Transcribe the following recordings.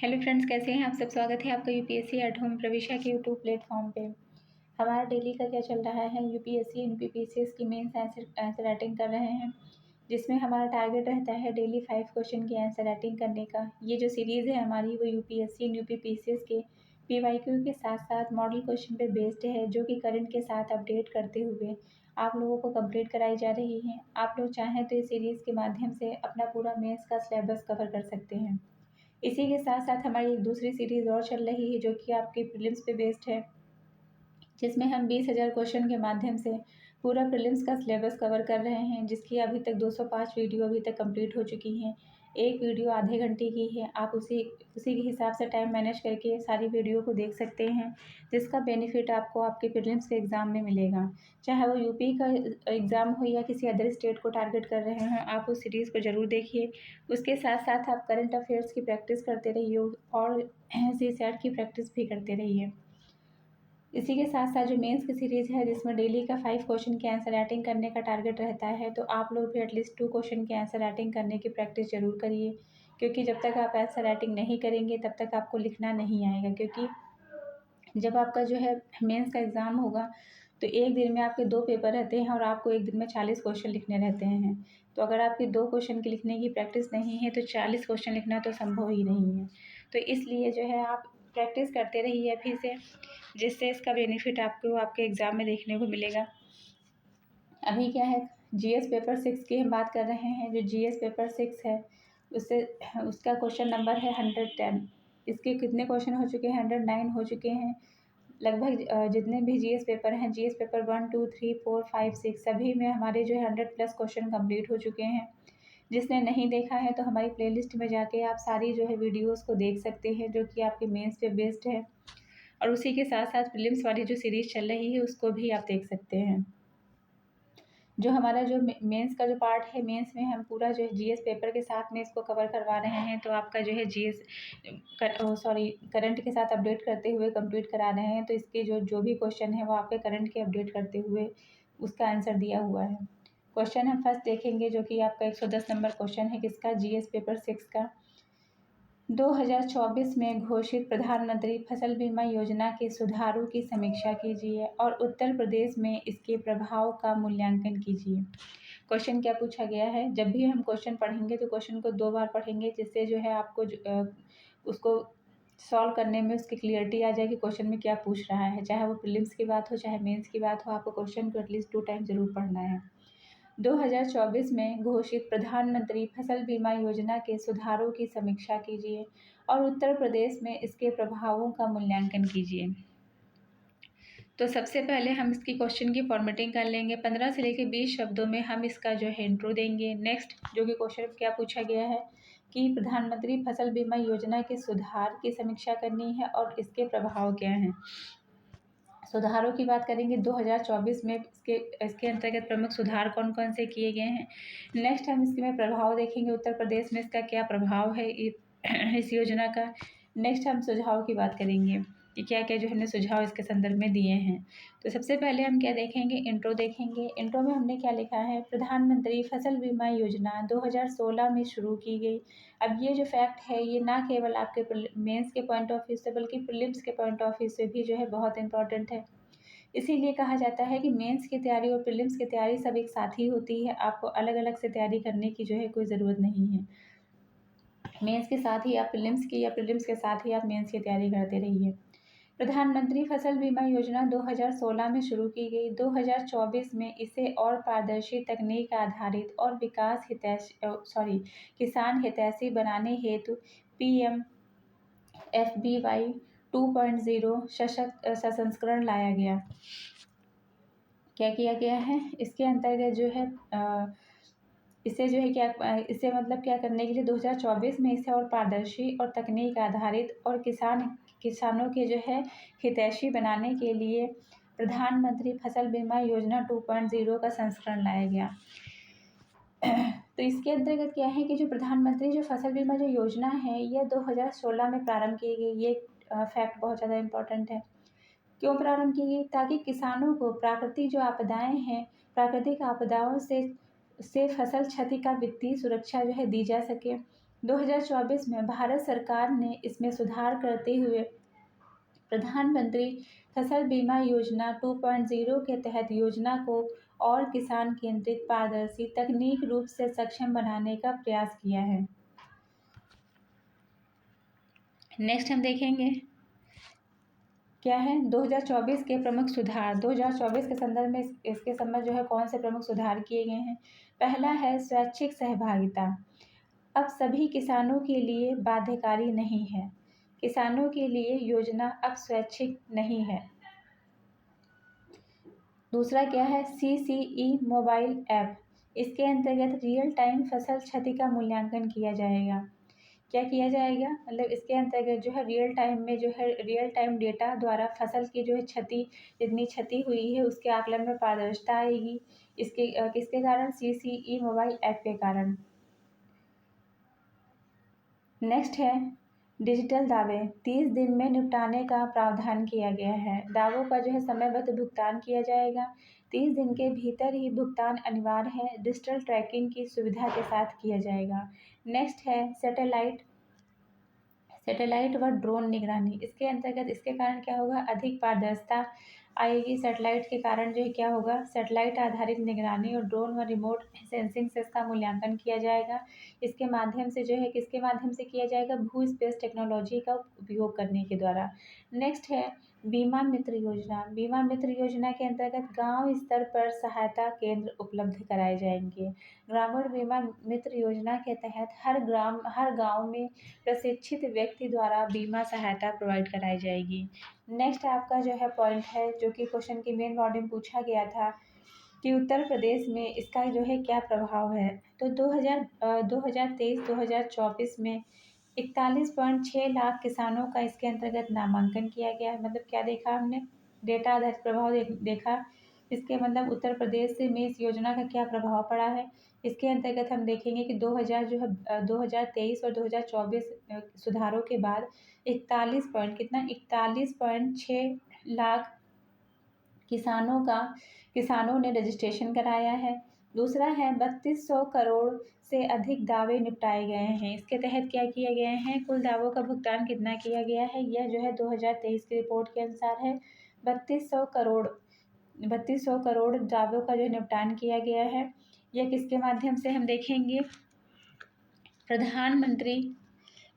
Hello friends, कैसे हैं आप सब। स्वागत है आपका यूपीएससी एट होम प्रविशा के यूट्यूब प्लेटफॉर्म पे। हमारा डेली का क्या चल रहा है, यूपीएससी एनपीपीसीएस की मेंस आंसर राइटिंग कर रहे हैं, जिसमें हमारा टारगेट रहता है डेली 5 क्वेश्चन की आंसर राइटिंग करने का। ये जो सीरीज़ है हमारी वो यूपीएससी एंड यूपीपीसीएस के पीवाईक्यू के साथ साथ मॉडल क्वेश्चन पे बेस्ड है, जो कि करंट के साथ अपडेट करते हुए आप लोगों को कंप्लीट कराई जा रही है। आप लोग चाहें तो इस सीरीज़ के माध्यम से अपना पूरा मेंस का सिलेबस कवर कर सकते हैं। इसी के साथ साथ हमारी एक दूसरी सीरीज़ और चल रही है, जो कि आपके प्रीलिम्स पे बेस्ड है, जिसमें हम 20,000 क्वेश्चन के माध्यम से पूरा प्रीलिम्स का सिलेबस कवर कर रहे हैं, जिसकी अभी तक 205 वीडियो अभी तक कंप्लीट हो चुकी हैं। एक वीडियो आधे घंटे की है। आप उसी उसी के हिसाब से टाइम मैनेज करके सारी वीडियो को देख सकते हैं, जिसका बेनिफिट आपको आपके प्रीलिम्स के एग्ज़ाम में मिलेगा। चाहे वो यूपी का एग्ज़ाम हो या किसी अदर स्टेट को टारगेट कर रहे हैं, आप उस सीरीज़ को ज़रूर देखिए। उसके साथ साथ आप करंट अफेयर्स की प्रैक्टिस करते रहिए और सीसैट की प्रैक्टिस भी करते रहिए। इसी के साथ साथ जो मेंस की सीरीज़ है, जिसमें डेली का 5 क्वेश्चन की आंसर राइटिंग करने का टारगेट रहता है, तो आप लोग भी एटलीस्ट 2 क्वेश्चन की आंसर राइटिंग करने की प्रैक्टिस ज़रूर करिए, क्योंकि जब तक आप आंसर राइटिंग नहीं करेंगे तब तक आपको लिखना नहीं आएगा। क्योंकि जब आपका जो है मेंस का एग्ज़ाम होगा, तो एक दिन में आपके 2 पेपर रहते हैं और आपको एक दिन में 40 क्वेश्चन लिखने रहते हैं। तो अगर आपकी 2 क्वेश्चन की लिखने की प्रैक्टिस नहीं है, तो 40 क्वेश्चन लिखना तो संभव ही नहीं है। तो इसलिए जो है आप प्रैक्टिस करते रहिए अभी से, जिससे इसका बेनिफिट आपको आपके एग्ज़ाम में देखने को मिलेगा। अभी क्या है, जीएस पेपर 6 की हम बात कर रहे हैं। जो जीएस पेपर 6 है, उससे उसका क्वेश्चन नंबर है 110। इसके कितने क्वेश्चन हो चुके हैं? 109 हो चुके हैं। लगभग जितने भी जीएस पेपर हैं, जीएस पेपर 1, 2, 3, 4, 5, 6 सभी में हमारे जो है 100 प्लस क्वेश्चन कंप्लीट हो चुके हैं। जिसने नहीं देखा है तो हमारी प्लेलिस्ट में जाके आप सारी जो है वीडियोज़ को देख सकते हैं, जो कि आपके मेंस पे बेस्ड है। और उसी के साथ साथ प्रीलिम्स वाली जो सीरीज़ चल रही है, उसको भी आप देख सकते हैं। जो हमारा जो मेंस का जो पार्ट है, मेंस में हम पूरा जो है जीएस पेपर के साथ में इसको कवर करवा रहे हैं। तो आपका जो है जीएस करंट के साथ अपडेट करते हुए कंप्लीट करा रहे हैं। तो इसके जो जो भी क्वेश्चन है वो आपके करंट के अपडेट करते हुए उसका आंसर दिया हुआ है। क्वेश्चन हम फर्स्ट देखेंगे, जो कि आपका 110 नंबर क्वेश्चन है, किसका? जीएस पेपर 6 का। 2024 में घोषित प्रधानमंत्री फसल बीमा योजना के सुधारों की समीक्षा कीजिए और उत्तर प्रदेश में इसके प्रभाव का मूल्यांकन कीजिए। क्वेश्चन क्या पूछा गया है? जब भी हम क्वेश्चन पढ़ेंगे तो क्वेश्चन को 2 बार पढ़ेंगे, जिससे जो है आपको उसको सॉल्व करने में उसकी क्लियरिटी आ जाएगी क्वेश्चन में क्या पूछ रहा है। चाहे वो प्रीलिम्स की बात हो, चाहे मेंस की बात हो, आपको क्वेश्चन को एटलीस्ट 2 टाइम ज़रूर पढ़ना है। 2024 में घोषित प्रधानमंत्री फसल बीमा योजना के सुधारों की समीक्षा कीजिए और उत्तर प्रदेश में इसके प्रभावों का मूल्यांकन कीजिए। तो सबसे पहले हम इसकी क्वेश्चन की फॉर्मेटिंग कर लेंगे। 15 से लेकर 20 शब्दों में हम इसका जो है इंट्रो देंगे। नेक्स्ट जो कि क्वेश्चन क्या पूछा गया है कि प्रधानमंत्री फसल बीमा योजना के सुधार की समीक्षा करनी है और इसके प्रभाव क्या हैं। सुधारों की बात करेंगे 2024 में इसके अंतर्गत प्रमुख सुधार कौन कौन से किए गए हैं। नेक्स्ट हम इसमें प्रभाव देखेंगे, उत्तर प्रदेश में इसका क्या प्रभाव है इस योजना का। नेक्स्ट हम सुझाव की बात करेंगे कि क्या क्या जो हमने सुझाव इसके संदर्भ में दिए हैं। तो सबसे पहले हम क्या देखेंगे? इंट्रो देखेंगे। इंट्रो में हमने क्या लिखा है? प्रधानमंत्री फसल बीमा योजना 2016 में शुरू की गई। अब ये जो फैक्ट है, ये ना केवल आपके मेंस के पॉइंट ऑफ व्यू से, बल्कि प्रीलिम्स के पॉइंट ऑफ व्यू से भी जो है बहुत इंपॉर्टेंट है। इसीलिए कहा जाता है कि मेंस की तैयारी और प्रीलिम्स की तैयारी सब एक साथ ही होती है। आपको अलग अलग से तैयारी करने की जो है कोई ज़रूरत नहीं है। मेंस के साथ ही आप प्रीलिम्स की, या प्रीलिम्स के साथ ही आप मेंस की तैयारी करते रहिए। प्रधानमंत्री फसल बीमा योजना 2016 में शुरू की गई। 2024 में इसे और पारदर्शी तकनीक आधारित और किसान हितैषी बनाने हेतु PMFBY 2.0 सशक्त संस्करण लाया गया। क्या किया गया है इसके अंतर्गत जो है इसे जो है क्या इसे मतलब क्या करने के लिए 2024 में इसे और पारदर्शी और तकनीक आधारित और किसानों के जो है हितैषी बनाने के लिए प्रधानमंत्री फसल बीमा योजना 2.0 का संस्करण लाया गया। तो इसके अंतर्गत क्या है कि जो प्रधानमंत्री जो फसल बीमा जो योजना है, यह 2016 में प्रारंभ की गई। ये फैक्ट बहुत ज़्यादा इम्पोर्टेंट है। क्यों प्रारंभ की गई? ताकि किसानों को प्राकृतिक जो आपदाएं हैं, प्राकृतिक आपदाओं से फसल क्षति का वित्तीय सुरक्षा जो है दी जा सके। 2024 में भारत सरकार ने इसमें सुधार करते हुए प्रधानमंत्री फसल बीमा योजना 2.0 के तहत योजना को और किसान केंद्रित, पारदर्शी, तकनीक रूप से सक्षम बनाने का प्रयास किया है। नेक्स्ट हम देखेंगे क्या है 2024 के प्रमुख सुधार। 2024 के संदर्भ में इसके संबंध जो है कौन से प्रमुख सुधार किए गए हैं। पहला है स्वैच्छिक सहभागिता। अब सभी किसानों के लिए बाध्यकारी नहीं है। किसानों के लिए योजना अब स्वैच्छिक नहीं है। दूसरा क्या है CCE मोबाइल ऐप। इसके अंतर्गत रियल टाइम फसल क्षति का मूल्यांकन किया जाएगा। क्या किया जाएगा मतलब इसके अंतर्गत जो है रियल टाइम डेटा द्वारा फसल की जो है क्षति, जितनी क्षति हुई है उसके आकलन में पारदर्शिता आएगी। इसके किसके कारण, CCE मोबाइल ऐप के कारण। नेक्स्ट है डिजिटल दावे। 30 दिन में निपटाने का प्रावधान किया गया है। दावों का जो है समयबद्ध भुगतान किया जाएगा। 30 दिन के भीतर ही भुगतान अनिवार्य है। डिजिटल ट्रैकिंग की सुविधा के साथ किया जाएगा। नेक्स्ट है सैटेलाइट व ड्रोन निगरानी। इसके अंतर्गत इसके कारण क्या होगा, अधिक पारदर्शिता आएगी। सैटेलाइट के कारण जो है क्या होगा, सैटेलाइट आधारित निगरानी और ड्रोन व रिमोट सेंसिंग से इसका मूल्यांकन किया जाएगा। इसके माध्यम से जो है किसके माध्यम से किया जाएगा, भू स्पेस टेक्नोलॉजी का उपयोग करने के द्वारा। नेक्स्ट है बीमा मित्र योजना। बीमा मित्र योजना के अंतर्गत गांव स्तर पर सहायता केंद्र उपलब्ध कराए जाएंगे। ग्रामीण बीमा मित्र योजना के तहत हर गांव में प्रशिक्षित व्यक्ति द्वारा बीमा सहायता प्रोवाइड कराई जाएगी। नेक्स्ट आपका जो है पॉइंट है जो कि क्वेश्चन की मेन बॉडी में पूछा गया था कि उत्तर प्रदेश में इसका जो है क्या प्रभाव है। तो 2023-2024 में 41.6 लाख किसानों का इसके अंतर्गत नामांकन किया गया। मतलब क्या देखा हमने, डेटा आधारित प्रभाव देखा। इसके मतलब उत्तर प्रदेश से में इस योजना का क्या प्रभाव पड़ा है। इसके अंतर्गत हम देखेंगे कि 2023 और 2024 सुधारों के बाद 41.6 लाख किसानों ने रजिस्ट्रेशन कराया है। दूसरा है 3200 करोड़ से अधिक दावे निपटाए गए हैं। इसके तहत क्या किए गए हैं, कुल दावों का भुगतान कितना किया गया है, यह जो है 2023 की रिपोर्ट के अनुसार है 3200 करोड़ दावों का जो निपटान किया गया है। यह किसके माध्यम से हम देखेंगे,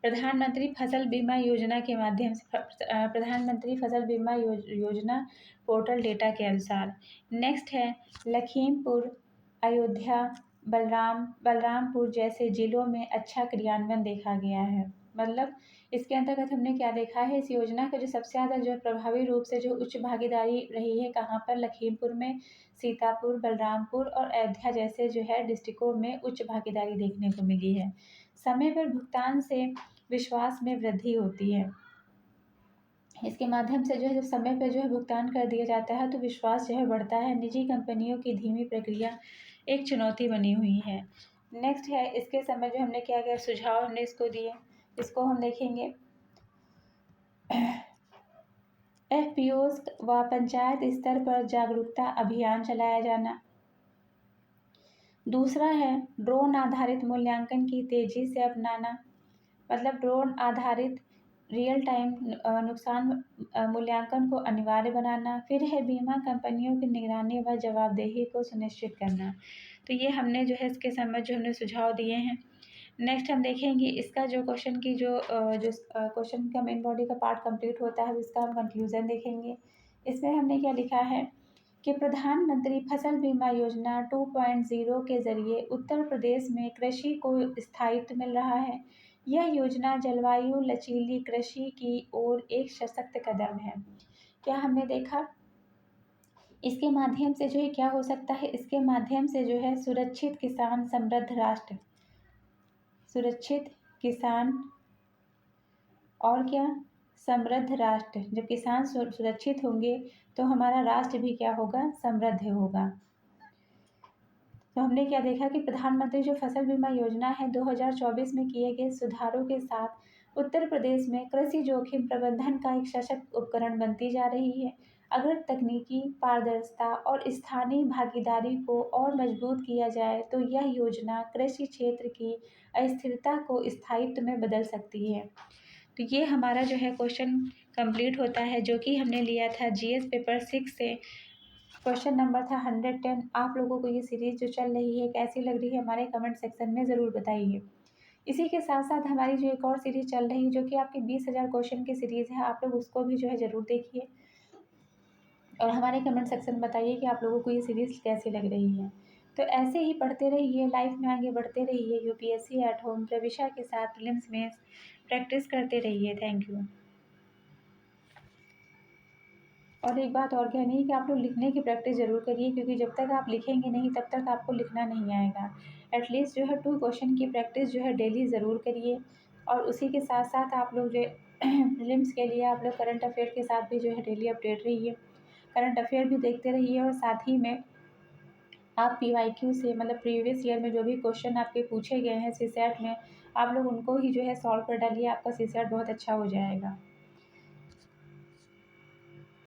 प्रधानमंत्री फसल बीमा योजना के माध्यम से, प्रधानमंत्री फसल बीमा योजना पोर्टल डेटा के अनुसार। नेक्स्ट है लखीमपुर, अयोध्या, बलरामपुर जैसे जिलों में अच्छा क्रियान्वयन देखा गया है। मतलब इसके अंतर्गत हमने क्या देखा है, इस योजना का जो सबसे ज़्यादा जो प्रभावी रूप से जो उच्च भागीदारी रही है कहाँ पर, लखीमपुर में, सीतापुर, बलरामपुर और अयोध्या जैसे जो है डिस्ट्रिक्टों में उच्च भागीदारी देखने को मिली है। समय पर भुगतान से विश्वास में वृद्धि होती है। इसके माध्यम से जो है जब समय पर जो है भुगतान कर दिया जाता है तो विश्वास जो है बढ़ता है। निजी कंपनियों की धीमी प्रक्रिया एक चुनौती बनी हुई है। नेक्स्ट है इसके समय जो हमने क्या किया, सुझाव हमने इसको दिए, इसको हम देखेंगे। FPOs व पंचायत स्तर पर जागरूकता अभियान चलाया जाना। दूसरा है ड्रोन आधारित मूल्यांकन की तेजी से अपनाना। मतलब ड्रोन आधारित रियल टाइम नुकसान मूल्यांकन को अनिवार्य बनाना। फिर है बीमा कंपनियों की निगरानी व जवाबदेही को सुनिश्चित करना। तो ये हमने जो है इसके संबंध जो हमने सुझाव दिए हैं। नेक्स्ट हम देखेंगे इसका जो क्वेश्चन की जो क्वेश्चन का मेन बॉडी का पार्ट कंप्लीट होता है इसका हम कंक्लूजन देखेंगे। इसमें हमने क्या लिखा है कि प्रधानमंत्री फसल बीमा योजना 2.0 के जरिए उत्तर प्रदेश में कृषि को स्थायित्व मिल रहा है। यह योजना जलवायु लचीली कृषि की ओर एक सशक्त कदम है। क्या हमने देखा, इसके माध्यम से जो है क्या हो सकता है, इसके माध्यम से जो है सुरक्षित किसान समृद्ध राष्ट्र, सुरक्षित किसान और क्या, समृद्ध राष्ट्र। जब किसान सुरक्षित होंगे तो हमारा राष्ट्र भी क्या होगा, समृद्ध होगा। तो हमने क्या देखा कि प्रधानमंत्री जो फसल बीमा योजना है 2024 में किए गए सुधारों के साथ उत्तर प्रदेश में कृषि जोखिम प्रबंधन का एक सशक्त उपकरण बनती जा रही है। अगर तकनीकी पारदर्शिता और स्थानीय भागीदारी को और मजबूत किया जाए तो यह योजना कृषि क्षेत्र की अस्थिरता को स्थायित्व में बदल सकती है। तो ये हमारा जो है क्वेश्चन कंप्लीट होता है, जो कि हमने लिया था जीएस पेपर 6 से। क्वेश्चन नंबर था 110। आप लोगों को ये सीरीज़ जो चल रही है कैसी लग रही है, हमारे कमेंट सेक्शन में ज़रूर बताइए। इसी के साथ साथ हमारी जो एक और सीरीज़ चल रही है, जो कि आपकी 20,000 क्वेश्चन की सीरीज़ है, आप लोग उसको भी जो है ज़रूर देखिए और हमारे कमेंट सेक्शन में बताइए कि आप लोगों को ये सीरीज़ कैसी लग रही है। तो ऐसे ही पढ़ते रहिए, लाइफ में आगे बढ़ते रहिए, यूपीएससी एट होम प्रविशा के साथ प्रीलिम्स में प्रैक्टिस करते रहिए। Thank you. और एक बात और कहनी है कि आप लोग लिखने की प्रैक्टिस ज़रूर करिए, क्योंकि जब तक आप लिखेंगे नहीं तब तक आपको लिखना नहीं आएगा। एटलीस्ट जो है 2 क्वेश्चन की प्रैक्टिस जो है डेली ज़रूर करिए। और उसी के साथ साथ आप लोग जो प्रीलिम्स के लिए आप लोग करंट अफेयर के साथ भी जो है डेली अपडेट रहिए। करंट अफेयर भी देखते रहिए और साथ ही में आप पीवाईक्यू से, मतलब प्रीवियस ईयर में जो भी क्वेश्चन आपके पूछे गए हैं सीसैट में, आप लोग उनको ही जो है सॉल्व कर डालिए, आपका सीसैट बहुत अच्छा हो जाएगा।